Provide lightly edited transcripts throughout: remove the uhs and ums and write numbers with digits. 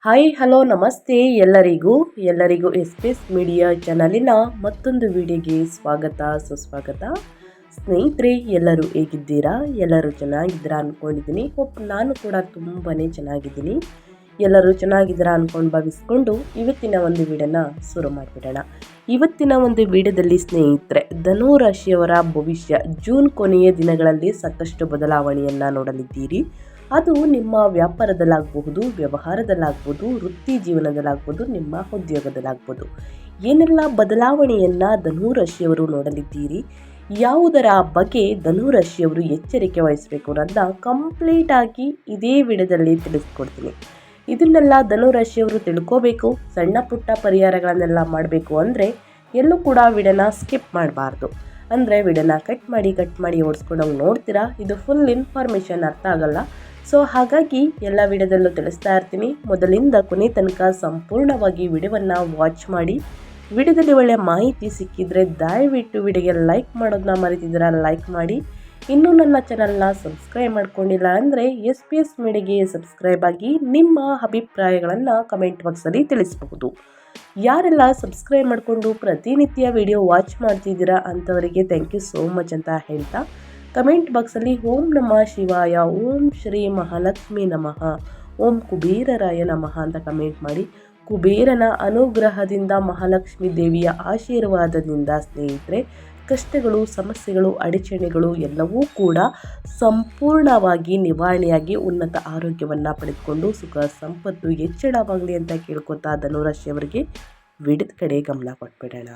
Hi hello ನಮಸ್ತೆ ಎಲ್ಲರಿಗೂ S media ಚಾನಲಿನ ಮತ್ತೊಂದು ವಿಡಿಯೋಗೆ ಸ್ವಾಗತ ಸುಸ್ವಾಗತ. ಸ್ನೇಹಿತರೆ, ಎಲ್ಲರೂ ಹೇಗಿದ್ದೀರಾ? ಎಲ್ಲರೂ ಚೆನ್ನಾಗಿದ್ದೀರಾ ಅಂದ್ಕೊಂಡಿದ್ದೀನಿ. ನಾನು ಕೂಡ ತುಂಬಾ ಚೆನ್ನಾಗಿದ್ದೀನಿ. ಎಲ್ಲರೂ ಚೆನ್ನಾಗಿದ್ದೀರಾ ಅಂದ್ಕೊಂಡು ಭಾವಿಸ್ಕೊಂಡು ಇವತ್ತಿನ ಒಂದು ವಿಡಿಯೋನ ಶುರು ಮಾಡಿಬಿಡೋಣ. ಇವತ್ತಿನ ಒಂದು ವಿಡಿಯೋದಲ್ಲಿ ಸ್ನೇಹಿತರೆ, ಧನು ರಾಶಿಯವರ ಭವಿಷ್ಯ ಜೂನ್ ಕೊನೆಯ ದಿನಗಳಲ್ಲಿ ಸಾಕಷ್ಟು ಬದಲಾವಣೆಯನ್ನು ನೋಡಲಿದ್ದೀರಿ. ಅದು ನಿಮ್ಮ ವ್ಯಾಪಾರದಲ್ಲಾಗಬಹುದು, ವ್ಯವಹಾರದಲ್ಲಾಗ್ಬೋದು, ವೃತ್ತಿ ಜೀವನದಲ್ಲಾಗ್ಬೋದು, ನಿಮ್ಮ ಉದ್ಯೋಗದಲ್ಲಾಗ್ಬೋದು. ಏನೆಲ್ಲ ಬದಲಾವಣೆಯನ್ನು ಧನು ರಾಶಿಯವರು ನೋಡಲಿದ್ದೀರಿ, ಯಾವುದರ ಬಗ್ಗೆ ಧನು ರಾಶಿಯವರು ಎಚ್ಚರಿಕೆ ವಹಿಸಬೇಕು ಅನ್ನೋದನ್ನ ಕಂಪ್ಲೀಟಾಗಿ ಇದೇ ವಿಡಿಯೋದಲ್ಲಿ ತಿಳಿಸ್ಕೊಡ್ತೀನಿ. ಇದನ್ನೆಲ್ಲ ಧನು ರಾಶಿಯವರು ತಿಳ್ಕೋಬೇಕು, ಸಣ್ಣ ಪುಟ್ಟ ಪರಿಹಾರಗಳನ್ನೆಲ್ಲ ಮಾಡಬೇಕು ಅಂದರೆ ಎಲ್ಲೂ ಕೂಡ ವಿಡಿಯೋನ ಸ್ಕಿಪ್ ಮಾಡಬಾರ್ದು. ಅಂದರೆ ವಿಡಿಯೋನ ಕಟ್ ಮಾಡಿ ಓಡಿಸ್ಕೊಂಡೋಗಿ ನೋಡ್ತೀರಾ, ಇದು ಫುಲ್ ಇನ್ಫಾರ್ಮೇಷನ್ ಅರ್ಥ ಆಗಲ್ಲ. ಸೊ ಹಾಗಾಗಿ ಎಲ್ಲ ವಿಡಿಯೋದಲ್ಲೂ ತಿಳಿಸ್ತಾ ಇರ್ತೀನಿ. ಮೊದಲಿಂದ ಕೊನೆ ತನಕ ಸಂಪೂರ್ಣವಾಗಿ ವಿಡಿಯೋವನ್ನು ವಾಚ್ ಮಾಡಿ. ವಿಡಿಯೋದಲ್ಲಿ ಒಳ್ಳೆಯ ಮಾಹಿತಿ ಸಿಕ್ಕಿದರೆ ದಯವಿಟ್ಟು ವಿಡಿಯೋಗೆ ಲೈಕ್ ಮಾಡೋದನ್ನ ಮರೆತಿದ್ದೀರಾ, ಲೈಕ್ ಮಾಡಿ. ಇನ್ನೂ ನನ್ನ ಚಾನಲ್ನ ಸಬ್ಸ್ಕ್ರೈಬ್ ಮಾಡ್ಕೊಂಡಿಲ್ಲ ಅಂದರೆ ಎಸ್ ಮೀಡಿಯಾಗೆ ಸಬ್ಸ್ಕ್ರೈಬ್ ಆಗಿ ನಿಮ್ಮ ಅಭಿಪ್ರಾಯಗಳನ್ನು ಕಮೆಂಟ್ ಬಾಕ್ಸಲ್ಲಿ ತಿಳಿಸಬಹುದು. ಯಾರೆಲ್ಲ ಸಬ್ಸ್ಕ್ರೈಬ್ ಮಾಡಿಕೊಂಡು ಪ್ರತಿನಿತ್ಯ ವಿಡಿಯೋ ವಾಚ್ ಮಾಡ್ತಿದ್ದೀರಾ ಅಂಥವರಿಗೆ ಥ್ಯಾಂಕ್ ಯು ಸೋ ಮಚ್ ಅಂತ ಹೇಳ್ತಾ, ಕಮೆಂಟ್ ಬಾಕ್ಸಲ್ಲಿ ಓಂ ನಮಃ ಶಿವಾಯ, ಓಂ ಶ್ರೀ ಮಹಾಲಕ್ಷ್ಮಿ ನಮಃ, ಓಂ ಕುಬೇರರಾಯ ನಮಃ ಅಂತ ಕಮೆಂಟ್ ಮಾಡಿ. ಕುಬೇರನ ಅನುಗ್ರಹದಿಂದ, ಮಹಾಲಕ್ಷ್ಮಿ ದೇವಿಯ ಆಶೀರ್ವಾದದಿಂದ ಸ್ನೇಹಿತರೆ, ಕಷ್ಟಗಳು, ಸಮಸ್ಯೆಗಳು, ಅಡಚಣೆಗಳು ಎಲ್ಲವೂ ಕೂಡ ಸಂಪೂರ್ಣವಾಗಿ ನಿವಾರಣೆಯಾಗಿ ಉನ್ನತ ಆರೋಗ್ಯವನ್ನು ಪಡೆದುಕೊಂಡು ಸುಖ ಸಂಪತ್ತು ಹೆಚ್ಚಳವಾಗಲಿ ಅಂತ ಕೇಳ್ಕೊತಾ ಧನುರಾಶಿಯವರಿಗೆ ವಿಡಿದ ಕಡೆ ಗಮನ ಕೊಟ್ಬಿಡೋಣ.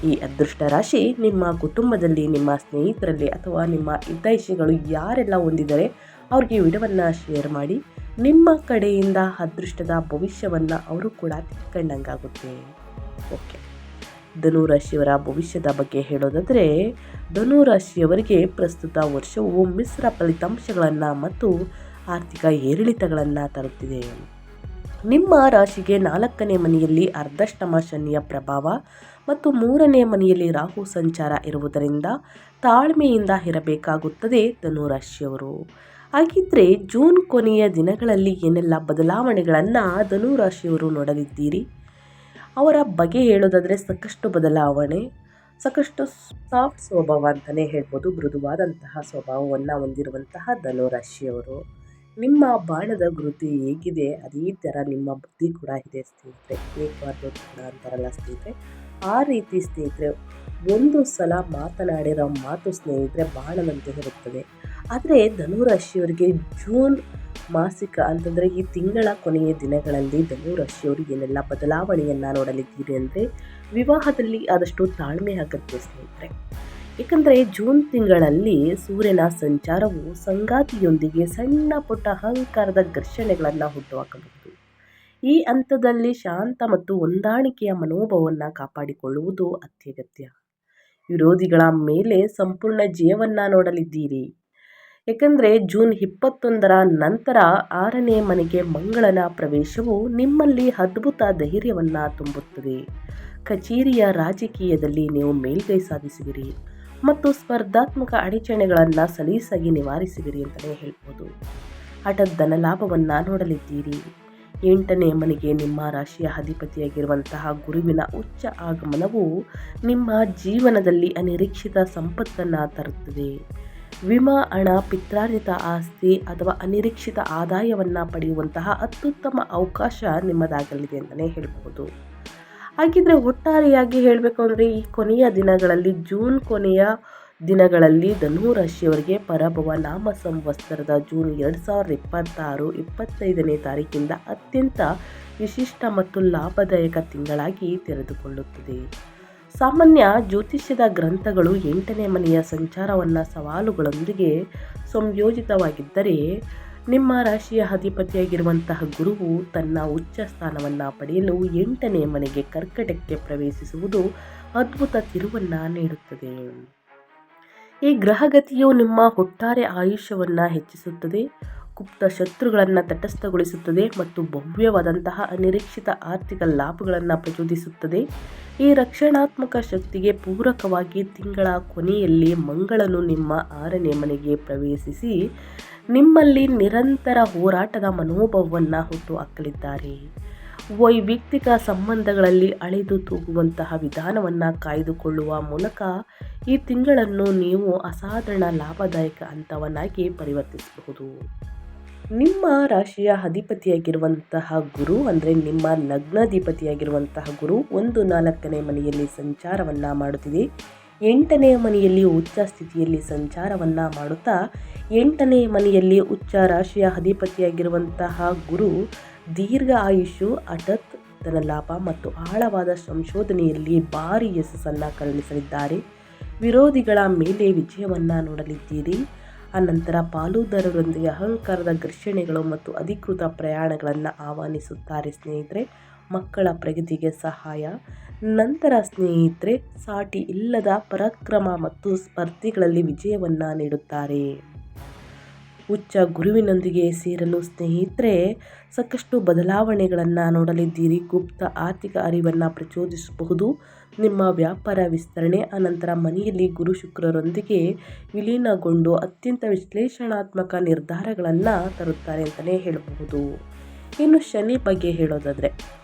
ಈ ಅದೃಷ್ಟ ರಾಶಿ ನಿಮ್ಮ ಕುಟುಂಬದಲ್ಲಿ, ನಿಮ್ಮ ಸ್ನೇಹಿತರಲ್ಲಿ ಅಥವಾ ನಿಮ್ಮ ಹಿತೈಷಿಗಳು ಯಾರೆಲ್ಲ ಹೊಂದಿದ್ದಾರೆ ಅವ್ರಿಗೆ ವಿಡಿಯೋವನ್ನು ಶೇರ್ ಮಾಡಿ. ನಿಮ್ಮ ಕಡೆಯಿಂದ ಅದೃಷ್ಟದ ಭವಿಷ್ಯವನ್ನು ಅವರು ಕೂಡ ತಿಳ್ಕೊಂಡಂಗಾಗುತ್ತೆ. ಓಕೆ, ಧನುರಾಶಿಯವರ ಭವಿಷ್ಯದ ಬಗ್ಗೆ ಹೇಳೋದಾದರೆ, ಧನುರಾಶಿಯವರಿಗೆ ಪ್ರಸ್ತುತ ವರ್ಷವು ಮಿಶ್ರ ಫಲಿತಾಂಶಗಳನ್ನು ಮತ್ತು ಆರ್ಥಿಕ ಏರಿಳಿತಗಳನ್ನು ತರುತ್ತಿದೆ. ನಿಮ್ಮ ರಾಶಿಗೆ 4ನೇ ಮನೆಯಲ್ಲಿ ಅರ್ಧಾಷ್ಟಮ ಶನಿಯ ಪ್ರಭಾವ ಮತ್ತು 3ನೇ ಮನೆಯಲ್ಲಿ ರಾಹು ಸಂಚಾರ ಇರುವುದರಿಂದ ತಾಳ್ಮೆಯಿಂದ ಇರಬೇಕಾಗುತ್ತದೆ ಧನುರಾಶಿಯವರು. ಹಾಗಿದ್ರೆ ಜೂನ್ ಕೊನೆಯ ದಿನಗಳಲ್ಲಿ ಏನೆಲ್ಲ ಬದಲಾವಣೆಗಳನ್ನು ಧನುರಾಶಿಯವರು ನೋಡಲಿದ್ದೀರಿ? ಅವರ ಬಗ್ಗೆ ಹೇಳೋದಾದರೆ ಸಾಕಷ್ಟು ಬದಲಾವಣೆ, ಸಾಕಷ್ಟು ಸಾಫ್ಟ್ ಸ್ವಭಾವ ಅಂತಲೇ ಹೇಳ್ಬೋದು. ಮೃದುವಾದಂತಹ ಸ್ವಭಾವವನ್ನು ಹೊಂದಿರುವಂತಹ ಧನುರಾಶಿಯವರು. ನಿಮ್ಮ ಬಾಣದ ಗುರುತು ಹೇಗಿದೆ ಅದೇ ಥರ ನಿಮ್ಮ ಬುದ್ಧಿ ಕೂಡ ಇದೆ ಸ್ನೇಹಿತರೆ. ಏಕವಾದ ಕೂಡ ಅಂತಾರಲ್ಲ ಸ್ನೇಹಿತರೆ, ಆ ರೀತಿ ಸ್ನೇಹಿತರೆ ಒಂದು ಸಲ ಮಾತನಾಡಿರೋ ಮಾತು ಸ್ನೇಹಿತರೆ ಬಾಣದಂತೆ ಇರುತ್ತದೆ. ಆದರೆ ಧನುರಾಶಿಯವರಿಗೆ ಜೂನ್ ಮಾಸಿಕ ಅಂತಂದರೆ ಈ ತಿಂಗಳ ಕೊನೆಯ ದಿನಗಳಲ್ಲಿ ಧನುರಾಶಿಯವರು ಏನೆಲ್ಲ ಬದಲಾವಣೆಯನ್ನು ನೋಡಲಿದ್ದೀರಿ ಅಂದರೆ, ವಿವಾಹದಲ್ಲಿ ಆದಷ್ಟು ತಾಳ್ಮೆ ಅಗತ್ಯ ಸ್ನೇಹಿತರೆ. ಏಕೆಂದರೆ ಜೂನ್ ತಿಂಗಳಲ್ಲಿ ಸೂರ್ಯನ ಸಂಚಾರವು ಸಂಗಾತಿಯೊಂದಿಗೆ ಸಣ್ಣ ಪುಟ್ಟ ಅಹಂಕಾರದ ಘರ್ಷಣೆಗಳನ್ನು ಹುಟ್ಟುಹಾಕಬಹುದು. ಈ ಹಂತದಲ್ಲಿ ಶಾಂತ ಮತ್ತು ಹೊಂದಾಣಿಕೆಯ ಮನೋಭಾವವನ್ನು ಕಾಪಾಡಿಕೊಳ್ಳುವುದು ಅತ್ಯಗತ್ಯ. ವಿರೋಧಿಗಳ ಮೇಲೆ ಸಂಪೂರ್ಣ ಜಯವನ್ನು ನೋಡಲಿದ್ದೀರಿ. ಏಕೆಂದರೆ ಜೂನ್ 21ರ ನಂತರ 6ನೇ ಮನೆಗೆ ಮಂಗಳನ ಪ್ರವೇಶವು ನಿಮ್ಮಲ್ಲಿ ಅದ್ಭುತ ಧೈರ್ಯವನ್ನು ತುಂಬುತ್ತದೆ. ಕಚೇರಿಯ ರಾಜಕೀಯದಲ್ಲಿ ನೀವು ಮೇಲ್ಗೈ ಸಾಧಿಸುವಿರಿ ಮತ್ತು ಸ್ಪರ್ಧಾತ್ಮಕ ಅಡಚಣೆಗಳನ್ನು ಸಲೀಸಾಗಿ ನಿವಾರಿಸುವಿರಿ ಅಂತಲೇ ಹೇಳ್ಬೋದು. ಹಠಾತ್ ಧನಲಾಭವನ್ನು ನೋಡಲಿದ್ದೀರಿ. 8ನೇ ಮನೆಗೆ ನಿಮ್ಮ ರಾಶಿಯ ಅಧಿಪತಿಯಾಗಿರುವಂತಹ ಗುರುವಿನ ಉಚ್ಚ ಆಗಮನವು ನಿಮ್ಮ ಜೀವನದಲ್ಲಿ ಅನಿರೀಕ್ಷಿತ ಸಂಪತ್ತನ್ನು ತರುತ್ತದೆ. ವಿಮಾ ಹಣ, ಪಿತ್ರಾರ್ಜಿತ ಆಸ್ತಿ ಅಥವಾ ಅನಿರೀಕ್ಷಿತ ಆದಾಯವನ್ನು ಪಡೆಯುವಂತಹ ಅತ್ಯುತ್ತಮ ಅವಕಾಶ ನಿಮ್ಮದಾಗಲಿದೆ ಅಂತಲೇ ಹೇಳ್ಬೋದು. ಹಾಗಿದ್ರೆ ಒಟ್ಟಾರೆಯಾಗಿ ಹೇಳಬೇಕು ಅಂದರೆ ಈ ಕೊನೆಯ ದಿನಗಳಲ್ಲಿ, ಜೂನ್ ಕೊನೆಯ ದಿನಗಳಲ್ಲಿ ಧನುರಾಶಿಯವರಿಗೆ ಪರಭವ ನಾಮ ಸಂವತ್ಸರದ ಜೂನ್ 2026 25ನೇ ತಾರೀಕಿಂದ ಅತ್ಯಂತ ವಿಶಿಷ್ಟ ಮತ್ತು ಲಾಭದಾಯಕ ತಿಂಗಳಾಗಿ ತೆರೆದುಕೊಳ್ಳುತ್ತದೆ. ಸಾಮಾನ್ಯ ಜ್ಯೋತಿಷ್ಯದ ಗ್ರಂಥಗಳು 8ನೇ ಮನೆಯ ಸಂಚಾರವನ್ನು ಸವಾಲುಗಳೊಂದಿಗೆ ಸಂಯೋಜಿತವಾಗಿದ್ದರೆ, ನಿಮ್ಮ ರಾಶಿಯ ಅಧಿಪತಿಯಾಗಿರುವಂತಹ ಗುರುವು ತನ್ನ ಉಚ್ಚ ಸ್ಥಾನವನ್ನು ಪಡೆಯಲು 8ನೇ ಮನೆಗೆ ಕರ್ಕಟಕ್ಕೆ ಪ್ರವೇಶಿಸುವುದು ಅದ್ಭುತ ತಿರುವನ್ನು ನೀಡುತ್ತದೆ. ಈ ಗ್ರಹಗತಿಯು ನಿಮ್ಮ ಒಟ್ಟಾರೆ ಆಯುಷ್ಯವನ್ನು ಹೆಚ್ಚಿಸುತ್ತದೆ, ಗುಪ್ತ ಶತ್ರುಗಳನ್ನು ತಟಸ್ಥಗೊಳಿಸುತ್ತದೆ ಮತ್ತು ಭವ್ಯವಾದಂತಹ ಅನಿರೀಕ್ಷಿತ ಆರ್ಥಿಕ ಲಾಭಗಳನ್ನು ಪ್ರಚೋದಿಸುತ್ತದೆ. ಈ ರಕ್ಷಣಾತ್ಮಕ ಶಕ್ತಿಗೆ ಪೂರಕವಾಗಿ ತಿಂಗಳ ಕೊನೆಯಲ್ಲಿ ಮಂಗಳನು ನಿಮ್ಮ 6ನೇ ಮನೆಗೆ ಪ್ರವೇಶಿಸಿ ನಿಮ್ಮಲ್ಲಿ ನಿರಂತರ ಹೋರಾಟದ ಮನೋಭಾವವನ್ನು ಹುಟ್ಟು ಹಾಕಲಿದ್ದಾರೆ. ವೈಯಕ್ತಿಕ ಸಂಬಂಧಗಳಲ್ಲಿ ಅಳೆದು ತೂಗುವಂತಹ ವಿಧಾನವನ್ನು ಕಾಯ್ದುಕೊಳ್ಳುವ ಮೂಲಕ ಈ ತಿಂಗಳನ್ನು ನೀವು ಅಸಾಧಾರಣ ಲಾಭದಾಯಕ ಹಂತವನ್ನಾಗಿ ಪರಿವರ್ತಿಸಬಹುದು. ನಿಮ್ಮ ರಾಶಿಯ ಅಧಿಪತಿಯಾಗಿರುವಂತಹ ಗುರು ಅಂದರೆ ನಿಮ್ಮ ಲಗ್ನಾಧಿಪತಿಯಾಗಿರುವಂತಹ ಗುರು 1-4ನೇ ಮನೆಯಲ್ಲಿ ಸಂಚಾರವನ್ನು ಮಾಡುತ್ತಿದೆ. 8ನೇ ಮನೆಯಲ್ಲಿ ಉಚ್ಚ ಸ್ಥಿತಿಯಲ್ಲಿ ಸಂಚಾರವನ್ನು ಮಾಡುತ್ತಾ 8ನೇ ಮನೆಯಲ್ಲಿ ಉಚ್ಚ ರಾಶಿಯ ಅಧಿಪತಿಯಾಗಿರುವಂತಹ ಗುರು ದೀರ್ಘ ಆಯುಷು, ಹಠಾತ್ ಧನಲಾಭ ಮತ್ತು ಆಳವಾದ ಸಂಶೋಧನೆಯಲ್ಲಿ ಭಾರಿ ಯಶಸ್ಸನ್ನು ಕರುಣಿಸಲಿದ್ದಾರೆ. ವಿರೋಧಿಗಳ ಮೇಲೆ ವಿಜಯವನ್ನು ನೋಡಲಿದ್ದೀರಿ. ಅನಂತರ ಪಾಲುದಾರರೊಂದಿಗೆ ಅಹಂಕಾರದ ಘರ್ಷಣೆಗಳು ಮತ್ತು ಅಧಿಕೃತ ಪ್ರಯಾಣಗಳನ್ನು ಆಹ್ವಾನಿಸುತ್ತಾರೆ ಸ್ನೇಹಿತರೆ. ಮಕ್ಕಳ ಪ್ರಗತಿಗೆ ಸಹಾಯ. ನಂತರ ಸ್ನೇಹಿತರೆ ಸಾಟಿ ಇಲ್ಲದ ಪರಾಕ್ರಮ ಮತ್ತು ಸ್ಪರ್ಧೆಗಳಲ್ಲಿ ವಿಜಯವನ್ನು ನೀಡುತ್ತಾರೆ. ಉಚ್ಚ ಗುರುವಿನೊಂದಿಗೆ ಸೇರಲು ಸ್ನೇಹಿತರೆ ಸಾಕಷ್ಟು ಬದಲಾವಣೆಗಳನ್ನು ನೋಡಲಿದ್ದೀರಿ. ಗುಪ್ತ ಆರ್ಥಿಕ ಅರಿವನ್ನು ಪ್ರಚೋದಿಸಬಹುದು. ನಿಮ್ಮ ವ್ಯಾಪಾರ ವಿಸ್ತರಣೆ. ಅನಂತರ ಮನೆಯಲ್ಲಿ ಗುರು ಶುಕ್ರರೊಂದಿಗೆ ವಿಲೀನಗೊಂಡು ಅತ್ಯಂತ ವಿಶ್ಲೇಷಣಾತ್ಮಕ ನಿರ್ಧಾರಗಳನ್ನು ತರುತ್ತಾರೆ ಅಂತಲೇ ಹೇಳಬಹುದು. ಇನ್ನು ಶನಿ ಬಗ್ಗೆ ಹೇಳೋದಾದರೆ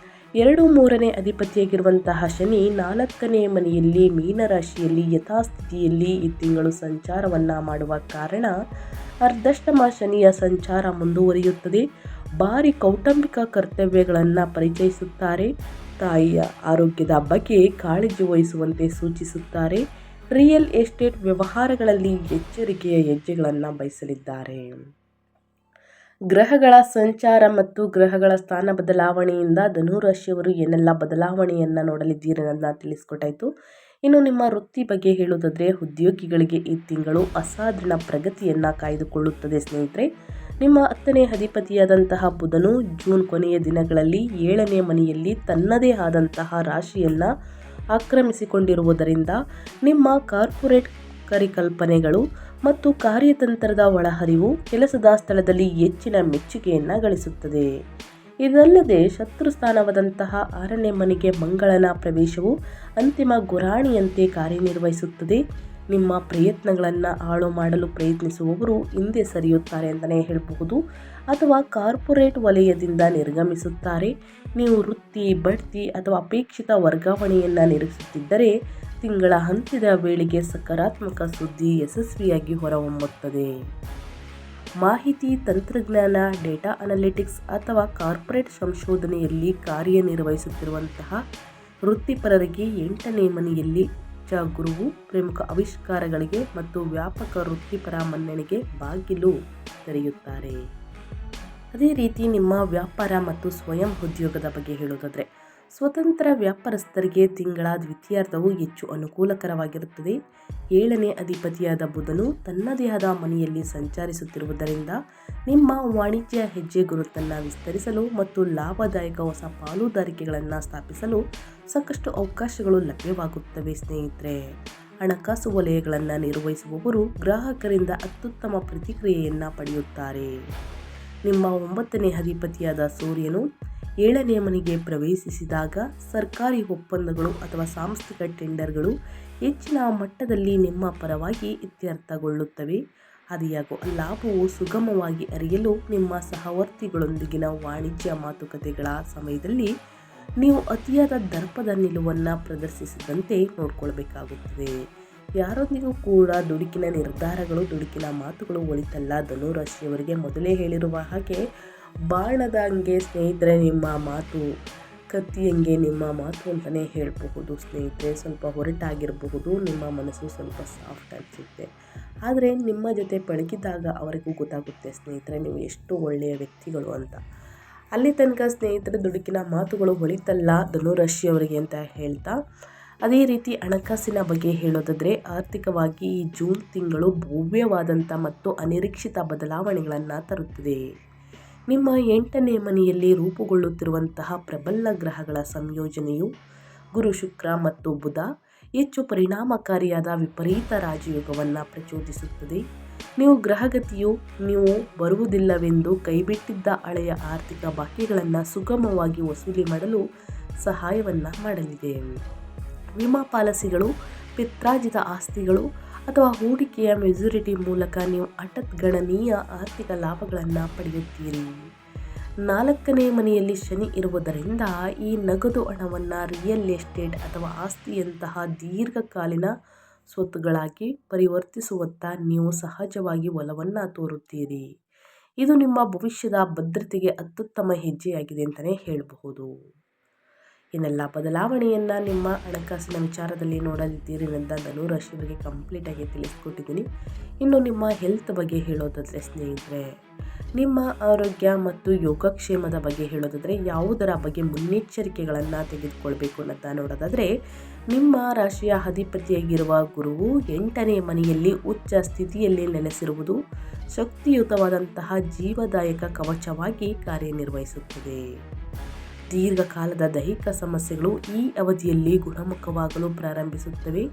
2-3ನೇ ಅಧಿಪತಿಯಾಗಿರುವಂತಹ ಶನಿ 4ನೇ ಮನೆಯಲ್ಲಿ ಮೀನರಾಶಿಯಲ್ಲಿ ಯಥಾಸ್ಥಿತಿಯಲ್ಲಿ ಈ ತಿಂಗಳು ಸಂಚಾರವನ್ನು ಮಾಡುವ ಕಾರಣ ಅರ್ಧಷ್ಟಮ ಶನಿಯ ಸಂಚಾರ ಮುಂದುವರಿಯುತ್ತದೆ. ಭಾರಿ ಕೌಟುಂಬಿಕ ಕರ್ತವ್ಯಗಳನ್ನು ಪರಿಚಯಿಸುತ್ತಾರೆ. ತಾಯಿಯ ಆರೋಗ್ಯದ ಬಗ್ಗೆ ಕಾಳಜಿ ವಹಿಸುವಂತೆ ಸೂಚಿಸುತ್ತಾರೆ. ರಿಯಲ್ ಎಸ್ಟೇಟ್ ವ್ಯವಹಾರಗಳಲ್ಲಿ ಎಚ್ಚರಿಕೆಯ ಹೆಜ್ಜೆಗಳನ್ನು ಬಯಸಲಿದ್ದಾರೆ. ಗ್ರಹಗಳ ಸಂಚಾರ ಮತ್ತು ಗ್ರಹಗಳ ಸ್ಥಾನ ಬದಲಾವಣೆಯಿಂದ ಧನುರಾಶಿಯವರು ಏನೆಲ್ಲ ಬದಲಾವಣೆಯನ್ನು ನೋಡಲಿದ್ದೀರಿ ಅನ್ನೋದನ್ನ ತಿಳಿಸ್ಕೊಟ್ಟಾಯಿತು. ಇನ್ನು ನಿಮ್ಮ ವೃತ್ತಿ ಬಗ್ಗೆ ಹೇಳೋದಾದರೆ ಉದ್ಯೋಗಿಗಳಿಗೆ ಈ ತಿಂಗಳು ಅಸಾಧಾರಣ ಪ್ರಗತಿಯನ್ನು ಕಾಯ್ದುಕೊಳ್ಳುತ್ತದೆ ಸ್ನೇಹಿತರೆ. ನಿಮ್ಮ 10ನೇ ಅಧಿಪತಿಯಾದಂತಹ ಬುಧನು ಜೂನ್ ಕೊನೆಯ ದಿನಗಳಲ್ಲಿ 7ನೇ ಮನೆಯಲ್ಲಿ ತನ್ನದೇ ಆದಂತಹ ರಾಶಿಯನ್ನು ಆಕ್ರಮಿಸಿಕೊಂಡಿರುವುದರಿಂದ ನಿಮ್ಮ ಕಾರ್ಪೊರೇಟ್ ಪರಿಕಲ್ಪನೆಗಳು ಮತ್ತು ಕಾರ್ಯತಂತ್ರದ ಒಳಹರಿವು ಕೆಲಸದ ಸ್ಥಳದಲ್ಲಿ ಹೆಚ್ಚಿನ ಮೆಚ್ಚುಗೆಯನ್ನು ಗಳಿಸುತ್ತದೆ. ಇದಲ್ಲದೆ ಶತ್ರು ಸ್ಥಾನವಾದಂತಹ 6ನೇ ಮನೆಗೆ ಮಂಗಳನ ಪ್ರವೇಶವು ಅಂತಿಮ ಗುರಾಣಿಯಂತೆ ಕಾರ್ಯನಿರ್ವಹಿಸುತ್ತದೆ. ನಿಮ್ಮ ಪ್ರಯತ್ನಗಳನ್ನು ಹಾಳು ಮಾಡಲು ಪ್ರಯತ್ನಿಸುವವರು ಹಿಂದೆ ಸರಿಯುತ್ತಾರೆ ಅಂತಲೇ ಹೇಳಬಹುದು ಅಥವಾ ಕಾರ್ಪೊರೇಟ್ ವಲಯದಿಂದ ನಿರ್ಗಮಿಸುತ್ತಾರೆ. ನೀವು ವೃತ್ತಿ, ಬಡ್ತಿ ಅಥವಾ ಅಪೇಕ್ಷಿತ ವರ್ಗಾವಣೆಯನ್ನು ನಿರೀಕ್ಷಿಸುತ್ತಿದ್ದರೆ ತಿಂಗಳ ಅಂತ್ಯದ ವೇಳೆಗೆ ಸಕಾರಾತ್ಮಕ ಸುದ್ದಿ ಯಶಸ್ವಿಯಾಗಿ ಹೊರಹೊಮ್ಮುತ್ತದೆ. ಮಾಹಿತಿ ತಂತ್ರಜ್ಞಾನ, ಡೇಟಾ ಅನಾಲಿಟಿಕ್ಸ್ ಅಥವಾ ಕಾರ್ಪೊರೇಟ್ ಸಂಶೋಧನೆಯಲ್ಲಿ ಕಾರ್ಯನಿರ್ವಹಿಸುತ್ತಿರುವಂತಹ ವೃತ್ತಿಪರರಿಗೆ 8ನೇ ಮನೆಯಲ್ಲಿ ಗುರುವು ಪ್ರಮುಖ ಆವಿಷ್ಕಾರಗಳಿಗೆ ಮತ್ತು ವ್ಯಾಪಕ ವೃತ್ತಿಪರ ಮನ್ನಣೆಗೆ ಬಾಗಿಲು ತೆರೆಯುತ್ತಾರೆ. ಅದೇ ರೀತಿ ನಿಮ್ಮ ವ್ಯಾಪಾರ ಮತ್ತು ಸ್ವಯಂ ಉದ್ಯೋಗದ ಬಗ್ಗೆ ಹೇಳೋದಾದರೆ ಸ್ವತಂತ್ರ ವ್ಯಾಪಾರಸ್ಥರಿಗೆ ತಿಂಗಳ ದ್ವಿತೀಯಾರ್ಧವು ಹೆಚ್ಚು ಅನುಕೂಲಕರವಾಗಿರುತ್ತದೆ. 7ನೇ ಅಧಿಪತಿಯಾದ ಬುಧನು ತನ್ನದೇ ಆದ ಮನೆಯಲ್ಲಿ ಸಂಚರಿಸುತ್ತಿರುವುದರಿಂದ ನಿಮ್ಮ ವಾಣಿಜ್ಯ ಹೆಜ್ಜೆ ಗುರುತನ್ನು ವಿಸ್ತರಿಸಲು ಮತ್ತು ಲಾಭದಾಯಕ ಹೊಸ ಪಾಲುದಾರಿಕೆಗಳನ್ನು ಸ್ಥಾಪಿಸಲು ಸಾಕಷ್ಟು ಅವಕಾಶಗಳು ಲಭ್ಯವಾಗುತ್ತವೆ ಸ್ನೇಹಿತರೆ. ಹಣಕಾಸು ವಲಯಗಳನ್ನು ನಿರ್ವಹಿಸುವವರು ಗ್ರಾಹಕರಿಂದ ಅತ್ಯುತ್ತಮ ಪ್ರತಿಕ್ರಿಯೆಯನ್ನು ಪಡೆಯುತ್ತಾರೆ. ನಿಮ್ಮ 9ನೇ ಅಧಿಪತಿಯಾದ ಸೂರ್ಯನು 7ನೇ ಮನೆಗೆ ಪ್ರವೇಶಿಸಿದಾಗ ಸರ್ಕಾರಿ ಒಪ್ಪಂದಗಳು ಅಥವಾ ಸಾಂಸ್ಥಿಕ ಟೆಂಡರ್ಗಳು ಹೆಚ್ಚಿನ ಮಟ್ಟದಲ್ಲಿ ನಿಮ್ಮ ಪರವಾಗಿ ಇತ್ಯರ್ಥಗೊಳ್ಳುತ್ತವೆ. ಆದಾಗ್ಯೂ ಲಾಭವು ಸುಗಮವಾಗಿ ಹರಿಯಲು ನಿಮ್ಮ ಸಹವರ್ತಿಗಳೊಂದಿಗಿನ ವಾಣಿಜ್ಯ ಮಾತುಕತೆಗಳ ಸಮಯದಲ್ಲಿ ನೀವು ಅತಿಯಾದ ದರ್ಪದ ನಿಲುವನ್ನು ಪ್ರದರ್ಶಿಸದಂತೆ ನೋಡಿಕೊಳ್ಬೇಕಾಗುತ್ತದೆ. ಯಾರೊಂದಿಗೂ ಕೂಡ ದುಡುಕಿನ ನಿರ್ಧಾರಗಳು, ದುಡುಕಿನ ಮಾತುಗಳು ಒಳಿತಲ್ಲ. ಧನುರಾಶಿಯವರಿಗೆ ಮೊದಲೇ ಹೇಳಿರುವ ಹಾಗೆ ಬಾಣದ ಹಂಗೆ ಸ್ನೇಹಿತರೆ ನಿಮ್ಮ ಮಾತು, ಕತ್ತಿ ಹಂಗೆ ನಿಮ್ಮ ಮಾತು ಅಂತಲೇ ಹೇಳಬಹುದು ಸ್ನೇಹಿತರೆ. ಸ್ವಲ್ಪ ಹೊರಟಾಗಿರಬಹುದು, ನಿಮ್ಮ ಮನಸ್ಸು ಸ್ವಲ್ಪ ಸಾಫ್ಟ್ ಅನಿಸುತ್ತೆ. ಆದರೆ ನಿಮ್ಮ ಜೊತೆ ಪಳಗಿದಾಗ ಅವರಿಗೂ ಗೊತ್ತಾಗುತ್ತೆ ಸ್ನೇಹಿತರೆ ನೀವು ಎಷ್ಟು ಒಳ್ಳೆಯ ವ್ಯಕ್ತಿಗಳು ಅಂತ. ಅಲ್ಲಿ ತನಕ ಸ್ನೇಹಿತರೆ ದುಡುಕಿನ ಮಾತುಗಳು ಒಳಿತಲ್ಲ ಧನುರಾಶಿಯವರಿಗೆ ಅಂತ ಹೇಳ್ತಾ, ಅದೇ ರೀತಿ ಹಣಕಾಸಿನ ಬಗ್ಗೆ ಹೇಳೋದಾದರೆ ಆರ್ಥಿಕವಾಗಿ ಈ ಜೂನ್ ತಿಂಗಳು ಭವ್ಯವಾದಂಥ ಮತ್ತು ಅನಿರೀಕ್ಷಿತ ಬದಲಾವಣೆಗಳನ್ನು ತರುತ್ತದೆ. ನಿಮ್ಮ 8ನೇ ಮನೆಯಲ್ಲಿ ರೂಪುಗೊಳ್ಳುತ್ತಿರುವಂತಹ ಪ್ರಬಲ ಗ್ರಹಗಳ ಸಂಯೋಜನೆಯು ಗುರು, ಶುಕ್ರ ಮತ್ತು ಬುಧ ಹೆಚ್ಚು ಪರಿಣಾಮಕಾರಿಯಾದ ವಿಪರೀತ ರಾಜಯೋಗವನ್ನು ಪ್ರಚೋದಿಸುತ್ತದೆ. ನೀವು ಗ್ರಹಗತಿಯು ನೀವು ಬರುವುದಿಲ್ಲವೆಂದು ಕೈಬಿಟ್ಟಿದ್ದ ಹಳೆಯ ಆರ್ಥಿಕ ಬಾಕಿಗಳನ್ನು ಸುಗಮವಾಗಿ ವಸೂಲಿ ಮಾಡಲು ಸಹಾಯವನ್ನು ಮಾಡಲಿದೆ. ವಿಮಾ ಪಾಲಿಸಿಗಳು, ಪಿತ್ರಾರ್ಜಿತ ಆಸ್ತಿಗಳು ಅಥವಾ ಹೂಡಿಕೆಯ ಮೆಜಾರಿಟಿ ಮೂಲಕ ನೀವು ಗಣನೀಯ ಆರ್ಥಿಕ ಲಾಭಗಳನ್ನು ಪಡೆಯುತ್ತೀರಿ. 4ನೇ ಮನೆಯಲ್ಲಿ ಶನಿ ಇರುವುದರಿಂದ ಈ ನಗದು ಹಣವನ್ನು ರಿಯಲ್ ಎಸ್ಟೇಟ್ ಅಥವಾ ಆಸ್ತಿಯಂತಹ ದೀರ್ಘಕಾಲೀನ ಸ್ವತ್ತುಗಳಾಗಿ ಪರಿವರ್ತಿಸುವತ್ತ ನೀವು ಸಹಜವಾಗಿ ಒಲವನ್ನು ತೋರುತ್ತೀರಿ. ಇದು ನಿಮ್ಮ ಭವಿಷ್ಯದ ಭದ್ರತೆಗೆ ಅತ್ಯುತ್ತಮ ಹೆಜ್ಜೆಯಾಗಿದೆ ಅಂತಲೇ ಹೇಳಬಹುದು. ಏನೆಲ್ಲ ಬದಲಾವಣೆಯನ್ನು ನಿಮ್ಮ ಹಣಕಾಸಿನ ವಿಚಾರದಲ್ಲಿ ನೋಡಲಿದ್ದೀರಿ ಅಂತ ಧನುರಾಶಿ ಬಗ್ಗೆ ಕಂಪ್ಲೀಟಾಗಿ ತಿಳಿಸ್ಕೊಟ್ಟಿದ್ದೀನಿ. ಇನ್ನು ನಿಮ್ಮ ಹೆಲ್ತ್ ಬಗ್ಗೆ ಹೇಳೋದಾದರೆ ಸ್ನೇಹಿತರೆ, ನಿಮ್ಮ ಆರೋಗ್ಯ ಮತ್ತು ಯೋಗಕ್ಷೇಮದ ಬಗ್ಗೆ ಹೇಳೋದಾದರೆ ಯಾವುದರ ಬಗ್ಗೆ ಮುನ್ನೆಚ್ಚರಿಕೆಗಳನ್ನು ತೆಗೆದುಕೊಳ್ಬೇಕು ಅಂತ ನೋಡೋದಾದರೆ, ನಿಮ್ಮ ರಾಶಿಯ ಅಧಿಪತಿಯಾಗಿರುವ ಗುರುವು 8ನೇ ಮನೆಯಲ್ಲಿ ಉಚ್ಚ ಸ್ಥಿತಿಯಲ್ಲಿ ನೆಲೆಸಿರುವುದು ಶಕ್ತಿಯುತವಾದಂತಹ ಜೀವದಾಯಕ ಕವಚವಾಗಿ ಕಾರ್ಯನಿರ್ವಹಿಸುತ್ತದೆ. ದೀರ್ಘಕಾಲದ ದೈಹಿಕ ಸಮಸ್ಯೆಗಳು ಈ ಅವಧಿಯಲ್ಲಿ ಗುಣಮುಖವಾಗಲು ಪ್ರಾರಂಭಿಸುತ್ತವೆ.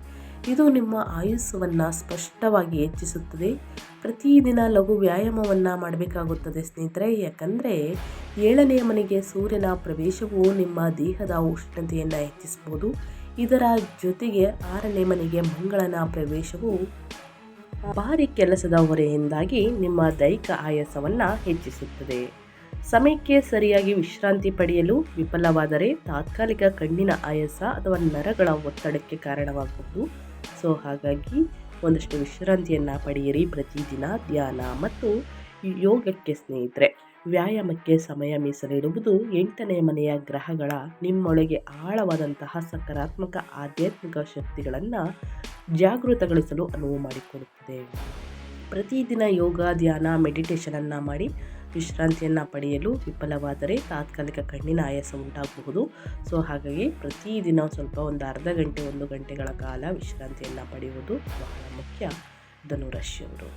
ಇದು ನಿಮ್ಮ ಆಯುಸ್ಸನ್ನು ಸ್ಪಷ್ಟವಾಗಿ ಹೆಚ್ಚಿಸುತ್ತದೆ. ಪ್ರತಿದಿನ ಲಘು ವ್ಯಾಯಾಮವನ್ನು ಮಾಡಬೇಕಾಗುತ್ತದೆ ಸ್ನೇಹಿತರೆ, ಯಾಕಂದರೆ 7ನೇ ಮನೆಗೆ ಸೂರ್ಯನ ಪ್ರವೇಶವು ನಿಮ್ಮ ದೇಹದ ಉಷ್ಣತೆಯನ್ನು ಹೆಚ್ಚಿಸಬಹುದು. ಇದರ ಜೊತೆಗೆ 6ನೇ ಮನೆಗೆ ಮಂಗಳನ ಪ್ರವೇಶವು ಭಾರಿ ಕೆಲಸದ ಹೊರೆಯಿಂದಾಗಿ ನಿಮ್ಮ ದೈಹಿಕ ಆಯಾಸವನ್ನು ಹೆಚ್ಚಿಸುತ್ತದೆ. ಸಮಯಕ್ಕೆ ಸರಿಯಾಗಿ ವಿಶ್ರಾಂತಿ ಪಡೆಯಲು ವಿಫಲವಾದರೆ ತಾತ್ಕಾಲಿಕ ಕಣ್ಣಿನ ಆಯಾಸ ಅಥವಾ ನರಗಳ ಒತ್ತಡಕ್ಕೆ ಕಾರಣವಾಗಬಹುದು. ಸೊ ಹಾಗಾಗಿ ಒಂದಷ್ಟು ವಿಶ್ರಾಂತಿಯನ್ನು ಪಡೆಯಿರಿ. ಪ್ರತಿದಿನ ಧ್ಯಾನ ಮತ್ತು ಯೋಗಕ್ಕೆ ಸ್ನೇಹಿತರೆ, ವ್ಯಾಯಾಮಕ್ಕೆ ಸಮಯ ಮೀಸಲಿಡುವುದು 8ನೇ ಮನೆಯ ಗ್ರಹಗಳ ನಿಮ್ಮೊಳಗೆ ಆಳವಾದಂತಹ ಸಕಾರಾತ್ಮಕ ಆಧ್ಯಾತ್ಮಿಕ ಶಕ್ತಿಗಳನ್ನು ಜಾಗೃತಗೊಳಿಸಲು ಅನುವು ಮಾಡಿಕೊಡುತ್ತದೆ. ಪ್ರತಿದಿನ ಯೋಗ, ಧ್ಯಾನ, ಮೆಡಿಟೇಷನನ್ನು ಮಾಡಿ ವಿಶ್ರಾಂತಿಯನ್ನು ಪಡೆಯಲು ವಿಫಲವಾದರೆ ತಾತ್ಕಾಲಿಕ ಕಣ್ಣಿನ ಆಯಾಸ ಉಂಟಾಗಬಹುದು. ಸೊ ಹಾಗಾಗಿ ಪ್ರತಿದಿನ ಸ್ವಲ್ಪ ಒಂದು ಅರ್ಧ ಗಂಟೆ 1 ಗಂಟೆಗಳ ಕಾಲ ವಿಶ್ರಾಂತಿಯನ್ನು ಪಡೆಯುವುದು ಬಹಳ ಮುಖ್ಯ ಧನುರಾಶಿಯವರು.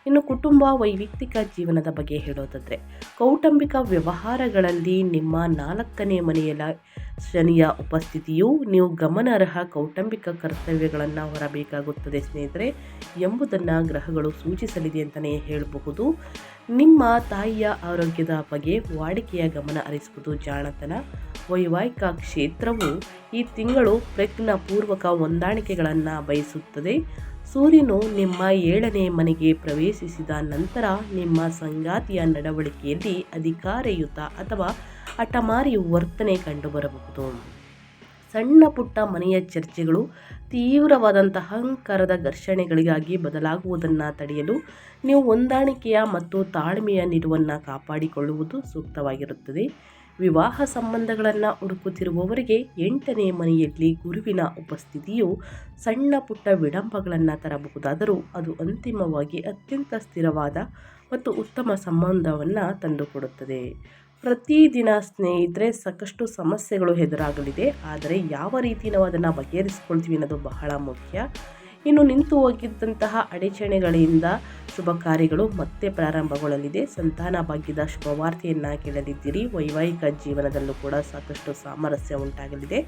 ಇನ್ನು ಕುಟುಂಬ, ವೈಯಕ್ತಿಕ ಜೀವನದ ಬಗ್ಗೆ ಹೇಳೋದಾದರೆ, ಕೌಟುಂಬಿಕ ವ್ಯವಹಾರಗಳಲ್ಲಿ ನಿಮ್ಮ 4ನೇ ಮನೆಯ ಶನಿಯ ಉಪಸ್ಥಿತಿಯು ನೀವು ಗಮನಾರ್ಹ ಕೌಟುಂಬಿಕ ಕರ್ತವ್ಯಗಳನ್ನು ಹೊರಬೇಕಾಗುತ್ತದೆ ಸ್ನೇಹಿತರೆ ಎಂಬುದನ್ನು ಗ್ರಹಗಳು ಸೂಚಿಸಲಿದೆ ಅಂತಲೇ ಹೇಳಬಹುದು. ನಿಮ್ಮ ತಾಯಿಯ ಆರೋಗ್ಯದ ಬಗ್ಗೆ ವಾಡಿಕೆಯ ಗಮನ ಹರಿಸುವುದು ಜಾಣತನ. ವೈವಾಹಿಕ ಕ್ಷೇತ್ರವು ಈ ತಿಂಗಳು ಪ್ರಜ್ಞಾಪೂರ್ವಕ ಹೊಂದಾಣಿಕೆಗಳನ್ನು ಬಯಸುತ್ತದೆ. ಸೂರ್ಯನು ನಿಮ್ಮ 7ನೇ ಮನೆಗೆ ಪ್ರವೇಶಿಸಿದ ನಂತರ ನಿಮ್ಮ ಸಂಗಾತಿಯ ನಡವಳಿಕೆಯಲ್ಲಿ ಅಧಿಕಾರಯುತ ಅಥವಾ ಹಠಮಾರಿ ವರ್ತನೆ ಕಂಡುಬರಬಹುದು. ಸಣ್ಣ ಪುಟ್ಟ ಮನೆಯ ಚರ್ಚೆಗಳು ತೀವ್ರವಾದಂತಹ ಅಹಂಕಾರದ ಘರ್ಷಣೆಗಳಿಗಾಗಿ ಬದಲಾಗುವುದನ್ನು ತಡೆಯಲು ನೀವು ಹೊಂದಾಣಿಕೆಯ ಮತ್ತು ತಾಳ್ಮೆಯ ನಿಲುವನ್ನು ಕಾಪಾಡಿಕೊಳ್ಳುವುದು ಸೂಕ್ತವಾಗಿರುತ್ತದೆ. ವಿವಾಹ ಸಂಬಂಧಗಳನ್ನು ಹುಡುಕುತ್ತಿರುವವರಿಗೆ 8ನೇ ಮನೆಯಲ್ಲಿ ಗುರುವಿನ ಉಪಸ್ಥಿತಿಯು ಸಣ್ಣ ಪುಟ್ಟ ವಿಳಂಬಗಳನ್ನು ತರಬಹುದಾದರೂ ಅದು ಅಂತಿಮವಾಗಿ ಅತ್ಯಂತ ಸ್ಥಿರವಾದ ಮತ್ತು ಉತ್ತಮ ಸಂಬಂಧವನ್ನು ತಂದುಕೊಡುತ್ತದೆ. ಪ್ರತಿದಿನ ಸ್ನೇಹಿತರೆ ಸಾಕಷ್ಟು ಸಮಸ್ಯೆಗಳು ಎದುರಾಗಲಿದೆ, ಆದರೆ ಯಾವ ರೀತಿ ನಾವು ಅದನ್ನು ಬಗೆಹರಿಸ್ಕೊಳ್ತೀವಿ ಅನ್ನೋದು ಬಹಳ ಮುಖ್ಯ. ಇನ್ನು ನಿಂತು ಹೋಗಿದ್ದಂತಹ ಅಡಚಣೆಗಳಿಂದ ಶುಭ ಕಾರ್ಯಗಳು ಮತ್ತೆ ಪ್ರಾರಂಭಗೊಳ್ಳಲಿದೆ. ಸಂತಾನ ಭಾಗ್ಯದ ಶುಭವಾರ್ತೆಯನ್ನು ಕೇಳಲಿದ್ದೀರಿ. ವೈವಾಹಿಕ ಜೀವನದಲ್ಲೂ ಕೂಡ ಸಾಕಷ್ಟು ಸಾಮರಸ್ಯ ಉಂಟಾಗಲಿದೆ.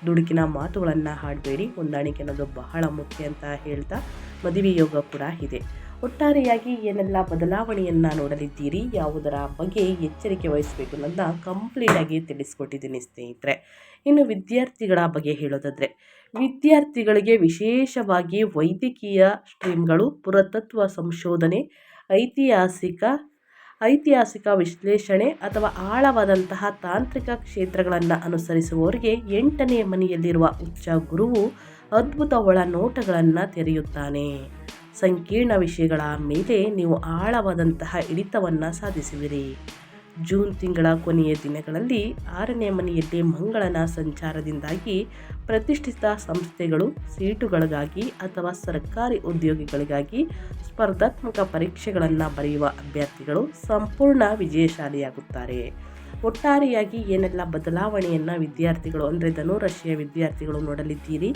ದುಡುಕಿನ ಮಾತುಗಳನ್ನು ಆಡಬೇಡಿ. ಹೊಂದಾಣಿಕೆ ಅನ್ನೋದು ಬಹಳ ಮುಖ್ಯ ಅಂತ ಹೇಳ್ತಾ ಮದುವೆ ಯೋಗ ಕೂಡ ಇದೆ. ಒಟ್ಟಾರೆಯಾಗಿ ಏನೆಲ್ಲ ಬದಲಾವಣೆಯನ್ನು ನೋಡಲಿದ್ದೀರಿ, ಯಾವುದರ ಬಗ್ಗೆ ಎಚ್ಚರಿಕೆ ವಹಿಸಬೇಕು ಅನ್ನೋದನ್ನ ಕಂಪ್ಲೀಟಾಗಿ ತಿಳಿಸ್ಕೊಟ್ಟಿದ್ದೀನಿ ಸ್ನೇಹಿತರೆ. ಇನ್ನು ವಿದ್ಯಾರ್ಥಿಗಳ ಬಗ್ಗೆ ಹೇಳೋದಾದರೆ, ವಿದ್ಯಾರ್ಥಿಗಳಿಗೆ ವಿಶೇಷವಾಗಿ ವೈದ್ಯಕೀಯ ಸ್ಟ್ರೀಮ್ಗಳು, ಪುರಾತತ್ವ ಸಂಶೋಧನೆ, ಐತಿಹಾಸಿಕ ವಿಶ್ಲೇಷಣೆ ಅಥವಾ ಆಳವಾದಂತಹ ತಾಂತ್ರಿಕ ಕ್ಷೇತ್ರಗಳನ್ನು ಅನುಸರಿಸುವವರಿಗೆ 8ನೇ ಮನೆಯಲ್ಲಿರುವ ಉಚ್ಚ ಗುರುವು ಅದ್ಭುತ ಒಳನೋಟಗಳನ್ನು ತೆರೆಯುತ್ತಾನೆ. ಸಂಕೀರ್ಣ ವಿಷಯಗಳ ಮೇಲೆ ನೀವು ಆಳವಾದಂತಹ ಹಿಡಿತವನ್ನು ಸಾಧಿಸುವಿರಿ. ಜೂನ್ ತಿಂಗಳ ಕೊನೆಯ ದಿನಗಳಲ್ಲಿ 6ನೇ ಮನೆಯಲ್ಲಿ ಮಂಗಳನ ಸಂಚಾರದಿಂದಾಗಿ ಪ್ರತಿಷ್ಠಿತ ಸಂಸ್ಥೆಗಳು, ಸೀಟುಗಳಿಗಾಗಿ ಅಥವಾ ಸರ್ಕಾರಿ ಉದ್ಯೋಗಿಗಳಿಗಾಗಿ ಸ್ಪರ್ಧಾತ್ಮಕ ಪರೀಕ್ಷೆಗಳನ್ನು ಬರೆಯುವ ಅಭ್ಯರ್ಥಿಗಳು ಸಂಪೂರ್ಣ ವಿಜಯಶಾಲಿಯಾಗುತ್ತಾರೆ. ಒಟ್ಟಾರೆಯಾಗಿ ಏನೆಲ್ಲ ಬದಲಾವಣೆಯನ್ನು ವಿದ್ಯಾರ್ಥಿಗಳು ಅಂದರೆ ಧನುರಾಶಿಯ ವಿದ್ಯಾರ್ಥಿಗಳು ನೋಡಲಿದ್ದೀರಿ,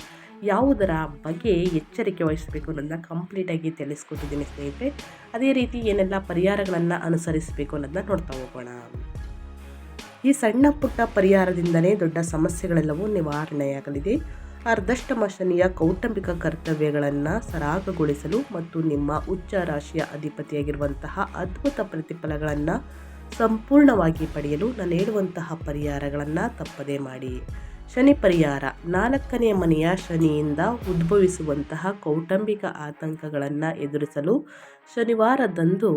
ಯಾವುದರ ಬಗ್ಗೆ ಎಚ್ಚರಿಕೆ ವಹಿಸಬೇಕು ಅನ್ನೋದನ್ನ ಕಂಪ್ಲೀಟಾಗಿ ತಿಳಿಸ್ಕೊಟ್ಟಿದ್ದೀನಿ ಸ್ನೇಹಿತರೆ. ಅದೇ ರೀತಿ ಏನೆಲ್ಲ ಪರಿಹಾರಗಳನ್ನು ಅನುಸರಿಸಬೇಕು ಅನ್ನೋದನ್ನ ನೋಡ್ತಾ ಹೋಗೋಣ. ಈ ಸಣ್ಣ ಪುಟ್ಟ ಪರಿಹಾರದಿಂದಲೇ ದೊಡ್ಡ ಸಮಸ್ಯೆಗಳೆಲ್ಲವೂ ನಿವಾರಣೆಯಾಗಲಿದೆ. ಅರ್ಧಷ್ಟಮ ಶನಿಯ ಕೌಟುಂಬಿಕ ಕರ್ತವ್ಯಗಳನ್ನು ಸರಾಗಗೊಳಿಸಲು ಮತ್ತು ನಿಮ್ಮ ಉಚ್ಚ ರಾಶಿಯ ಅಧಿಪತಿಯಾಗಿರುವಂತಹ ಅದ್ಭುತ ಪ್ರತಿಫಲಗಳನ್ನು ಸಂಪೂರ್ಣವಾಗಿ ಪಡೆಯಲು ನಾನು ಹೇಳುವಂತಹ ಪರಿಹಾರಗಳನ್ನು ತಪ್ಪದೇ ಮಾಡಿ. ಶನಿ ಪರಿಹಾರ. 4ನೇ ಮನೆಯ ಶನಿಯಿಂದ ಉದ್ಭವಿಸುವಂತಹ ಕೌಟುಂಬಿಕ ಆತಂಕಗಳನ್ನು ಎದುರಿಸಲು ಶನಿವಾರದಂದು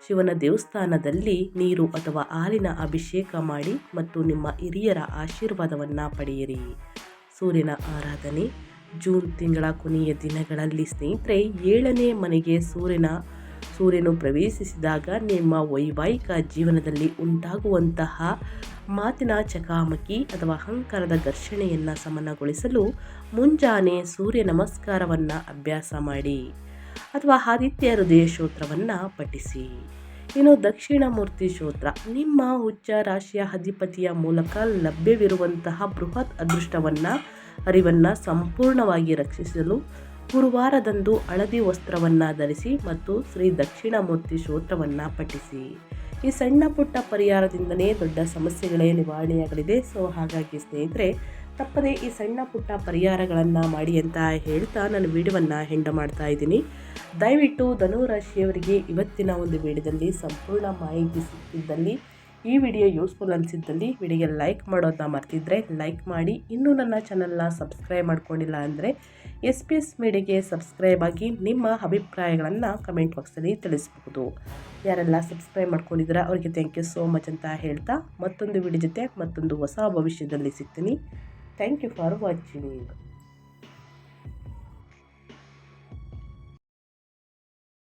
ಶಿವನ ದೇವಸ್ಥಾನದಲ್ಲಿ ನೀರು ಅಥವಾ ಹಾಲಿನ ಅಭಿಷೇಕ ಮಾಡಿ ಮತ್ತು ನಿಮ್ಮ ಹಿರಿಯರ ಆಶೀರ್ವಾದವನ್ನು ಪಡೆಯಿರಿ. ಸೂರ್ಯನ ಆರಾಧನೆ. ಜೂನ್ ತಿಂಗಳ ಕೊನೆಯ ದಿನಗಳಲ್ಲಿ ಸ್ನೇಹಿತರೆ 7ನೇ ಮನೆಗೆ ಸೂರ್ಯನು ಪ್ರವೇಶಿಸಿದಾಗ ನಿಮ್ಮ ವೈವಾಹಿಕ ಜೀವನದಲ್ಲಿ ಉಂಟಾಗುವಂತಹ ಮಾತಿನ ಚಕಮಕಿ ಅಥವಾ ಅಹಂಕಾರದ ಘರ್ಷಣೆಯನ್ನು ಸಮನಗೊಳಿಸಲು ಮುಂಜಾನೆ ಸೂರ್ಯ ನಮಸ್ಕಾರವನ್ನು ಅಭ್ಯಾಸ ಮಾಡಿ ಅಥವಾ ಆದಿತ್ಯ ಹೃದಯ ಸ್ತೋತ್ರವನ್ನು ಪಠಿಸಿ. ಇನ್ನು ದಕ್ಷಿಣಾಮೂರ್ತಿ ಸ್ತೋತ್ರ. ನಿಮ್ಮ ಉಚ್ಚ ರಾಶಿಯ ಅಧಿಪತಿಯ ಮೂಲಕ ಲಭ್ಯವಿರುವಂತಹ ಬೃಹತ್ ಅರಿವನ್ನು ಸಂಪೂರ್ಣವಾಗಿ ರಕ್ಷಿಸಲು ಗುರುವಾರದಂದು ಹಳದಿ ವಸ್ತ್ರವನ್ನು ಧರಿಸಿ ಮತ್ತು ಶ್ರೀ ದಕ್ಷಿಣಾಮೂರ್ತಿ ಸ್ತೋತ್ರವನ್ನು ಪಠಿಸಿ. ಈ ಸಣ್ಣ ಪುಟ್ಟ ಪರಿಹಾರದಿಂದಲೇ ದೊಡ್ಡ ಸಮಸ್ಯೆಗಳೇ ನಿವಾರಣೆಯಾಗಲಿದೆ. ಹಾಗಾಗಿ ಸ್ನೇಹಿತರೆ ತಪ್ಪದೇ ಈ ಸಣ್ಣ ಪುಟ್ಟ ಪರಿಹಾರಗಳನ್ನು ಮಾಡಿ ಅಂತ ಹೇಳ್ತಾ ನಾನು ವಿಡಿಯೋವನ್ನು ಎಂಡ್ ಮಾಡ್ತಾ ಇದ್ದೀನಿ. ದಯವಿಟ್ಟು ಧನುರಾಶಿಯವರಿಗೆ ಇವತ್ತಿನ ಒಂದು ವಿಡಿಯೋದಲ್ಲಿ ಸಂಪೂರ್ಣ ಮಾಹಿತಿ ಸಿಕ್ಕಿದ್ದಲ್ಲಿ, ಈ ವಿಡಿಯೋ ಯೂಸ್ಫುಲ್ ಅನಿಸಿದ್ದಲ್ಲಿ ವಿಡಿಯೋಗೆ ಲೈಕ್ ಮಾಡೋದನ್ನ ಮರ್ತಿದ್ರೆ ಲೈಕ್ ಮಾಡಿ. ಇನ್ನೂ ನನ್ನ ಚಾನಲ್ನ ಸಬ್ಸ್ಕ್ರೈಬ್ ಮಾಡ್ಕೊಂಡಿಲ್ಲ ಅಂದರೆ SPS ಮೀಡಿಯಾಗೆ ಸಬ್ಸ್ಕ್ರೈಬ್ ಆಗಿ ನಿಮ್ಮ ಅಭಿಪ್ರಾಯಗಳನ್ನು ಕಮೆಂಟ್ ಬಾಕ್ಸಲ್ಲಿ ತಿಳಿಸಬಹುದು. ಯಾರೆಲ್ಲ ಸಬ್ಸ್ಕ್ರೈಬ್ ಮಾಡ್ಕೊಂಡಿದ್ದೀರಾ ಅವರಿಗೆ ಥ್ಯಾಂಕ್ ಯು ಸೋ ಮಚ್ ಅಂತ ಹೇಳ್ತಾ ಮತ್ತೊಂದು ವಿಡಿಯೋ ಜೊತೆ ಮತ್ತೊಂದು ಹೊಸ ಭವಿಷ್ಯದಲ್ಲಿ ಸಿಗ್ತೀನಿ. Thank you for watching.